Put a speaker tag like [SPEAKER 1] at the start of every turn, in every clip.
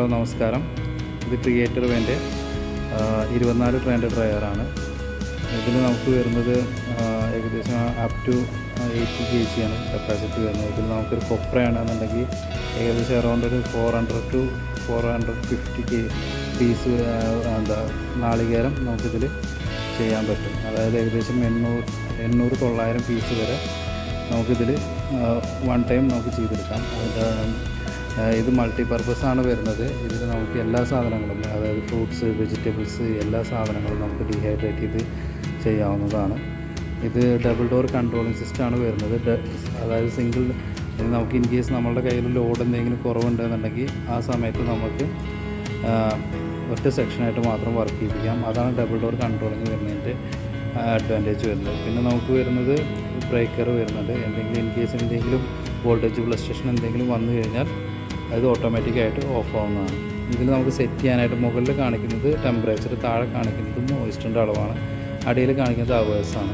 [SPEAKER 1] Hello നമസ്കാരം. ഇത് creator വേൻ്റെ 24 trend ഡ്രയറാണ്. ഇതിൽ നമുക്ക് വരുന്നത് ഏകദേശം അപ് ടു 80 kg ആണ് കപ്പാസിറ്റി വരുന്നത്. ഇതിൽ നമുക്കൊരു കൊപ്രയാണെന്നുണ്ടെങ്കിൽ ഏകദേശം അറൗണ്ട് ഒരു 400 to 450 പീസ് നാളികേരം നമുക്കിതിൽ ചെയ്യാൻ പറ്റും. അതായത് ഏകദേശം 800-900 പീസ് വരെ നമുക്കിതിൽ വൺ ടൈം നമുക്ക് ചെയ്തെടുക്കാം. ഇത് മൾട്ടിപർപ്പസാണ് വരുന്നത്. ഇതിൽ നമുക്ക് എല്ലാ സാധനങ്ങളും, അതായത് ഫ്രൂട്ട്സ്, വെജിറ്റബിൾസ്, എല്ലാ സാധനങ്ങളും നമുക്ക് ഡീഹൈഡ്രേറ്റ് ചെയ്ത് ചെയ്യാവുന്നതാണ്. ഇത് ഡബിൾ ഡോർ കൺട്രോളിങ് സിസ്റ്റമാണ് വരുന്നത്. അതായത് സിംഗിൾ, നമുക്ക് ഇൻ കേസ് നമ്മളുടെ കയ്യിൽ ലോഡ് എന്തെങ്കിലും കുറവുണ്ടെന്നുണ്ടെങ്കിൽ ആ സമയത്ത് നമുക്ക് ഒറ്റ സെക്ഷനായിട്ട് മാത്രം വർക്ക് ചെയ്യിപ്പിക്കാം. അതാണ് ഡബിൾ ഡോർ കൺട്രോളിങ് വരുന്നതിൻ്റെ അഡ്വാൻറ്റേജ് വരുന്നത്. പിന്നെ നമുക്ക് വരുന്നത് ബ്രേക്കർ വരുന്നുണ്ട്. ഇൻ കേസ് എന്തെങ്കിലും വോൾട്ടേജ് ഫ്ലക്ച്വേഷൻ എന്തെങ്കിലും വന്നു കഴിഞ്ഞാൽ അത് ഓട്ടോമാറ്റിക്കായിട്ട് ഓഫ് ആവുന്നതാണ്. ഇതിൽ നമുക്ക് സെറ്റ് ചെയ്യാനായിട്ട് മുകളിൽ കാണിക്കുന്നത് ടെമ്പറേച്ചർ, താഴെ കാണിക്കുന്നത് മോയ്സ്ചറിൻ്റെ അളവാണ്, അടിയിൽ കാണിക്കുന്നത് അവേഴ്സാണ്.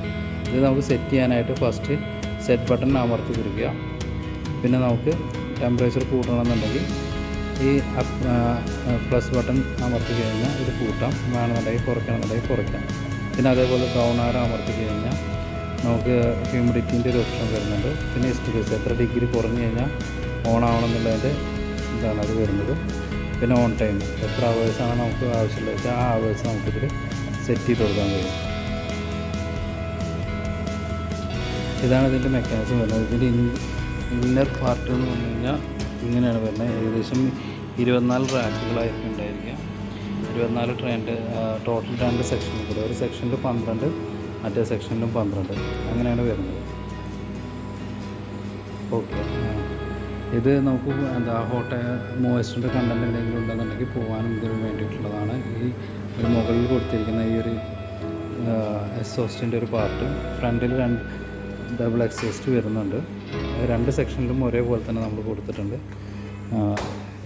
[SPEAKER 1] ഇത് നമുക്ക് സെറ്റ് ചെയ്യാനായിട്ട് ഫസ്റ്റ് സെറ്റ് ബട്ടൺ അമർത്തി കൊടുക്കുക. പിന്നെ നമുക്ക് ടെമ്പറേച്ചർ കൂട്ടണമെന്നുണ്ടെങ്കിൽ ഈ പ്ലസ് ബട്ടൺ അമർത്തി കഴിഞ്ഞാൽ ഇത് കൂട്ടാം, വേണമെന്നുണ്ടെങ്കിൽ കുറയ്ക്കണമെന്നുണ്ടെങ്കിൽ കുറയ്ക്കാം. പിന്നെ അതേപോലെ ഡൗൺ ആരോ അമർത്തി കഴിഞ്ഞാൽ നമുക്ക് ഹ്യൂമിഡിറ്റീൻ്റെ ഒരു ഓപ്ഷൻ വരുന്നുണ്ട്. പിന്നെ എസ്റ്റിമേറ്റ് എത്ര ഡിഗ്രി കുറഞ്ഞു കഴിഞ്ഞാൽ ഓൺ ആവണമെന്നുള്ളതിൻ്റെ ഇതാണ് അത് വരുന്നത്. പിന്നെ ഓൺ ടൈം എത്ര അവേഴ്സാണ് നമുക്ക് ആവശ്യമുള്ളത് വെച്ചാൽ ആ അവേഴ്സ് നമുക്കിതിൽ സെറ്റ് ചെയ്ത് കൊടുക്കാൻ കഴിയും. ഇതാണ് ഇതിൻ്റെ മെക്കാനിസം വരുന്നത്. ഇതിൻ്റെ ഇന്നർ പാർട്ട് എന്ന് പറഞ്ഞു കഴിഞ്ഞാൽ ഇങ്ങനെയാണ് വരുന്നത്. ഏകദേശം 24 റാക്കുകളായിരിക്കും ഉണ്ടായിരിക്കുക. 24 ട്രെൻഡ്, ടോട്ടൽ 2 സെക്ഷനിൽ കൂടെ, ഒരു സെക്ഷനിൽ 12, മറ്റേ സെക്ഷനിലും 12, അങ്ങനെയാണ് വരുന്നത്. ഓക്കെ, ഇത് നമുക്ക് മോയ്സ്ചറിൻ്റെ കണ്ടൻറ്റ് എന്തെങ്കിലും ഉണ്ടെന്നുണ്ടെങ്കിൽ പോകാനും ഇതിന് വേണ്ടിയിട്ടുള്ളതാണ്. ഈ ഒരു മുകളിൽ കൊടുത്തിരിക്കുന്ന ഈ ഒരു എക്സോസ്റ്റിൻ്റെ ഒരു പാർട്ട്, ഫ്രണ്ടിൽ 2 ഡബിൾ എക്സോസ്റ്റ് വരുന്നുണ്ട്. 2 സെക്ഷനിലും ഒരേപോലെ തന്നെ നമ്മൾ കൊടുത്തിട്ടുണ്ട്.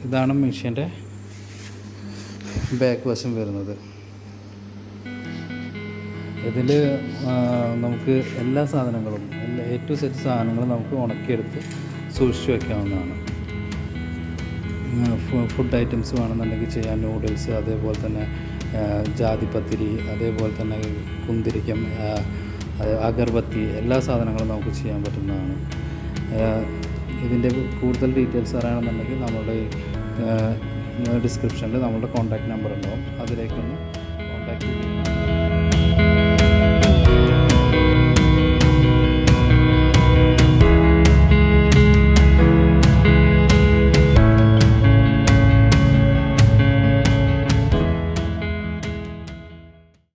[SPEAKER 1] ഇതാണ് മെഷീൻ്റെ ബാക്ക് വശം വരുന്നത്. ഇതിൽ നമുക്ക് എല്ലാ സാധനങ്ങളും, A to Z സാധനങ്ങളും നമുക്ക് ഉണക്കിയെടുത്ത് സൂക്ഷിച്ച് വയ്ക്കാവുന്നതാണ്. ഫുഡ് ഐറ്റംസ് വേണമെന്നുണ്ടെങ്കിൽ ചെയ്യാൻ, നൂഡിൽസ്, അതേപോലെ തന്നെ ജാതിപത്തിരി, അതേപോലെ തന്നെ കുന്തിരിക്കം, അഗർബത്തി, എല്ലാ സാധനങ്ങളും നമുക്ക് ചെയ്യാൻ പറ്റുന്നതാണ്. ഇതിൻ്റെ കൂടുതൽ ഡീറ്റെയിൽസ് അറിയണമെന്നുണ്ടെങ്കിൽ നമ്മുടെ ഡിസ്ക്രിപ്ഷനിൽ നമ്മളുടെ കോൺടാക്റ്റ് നമ്പർ ഉണ്ടാവും, അതിലേക്കൊന്ന് കോൺടാക്റ്റ് ചെയ്യുക.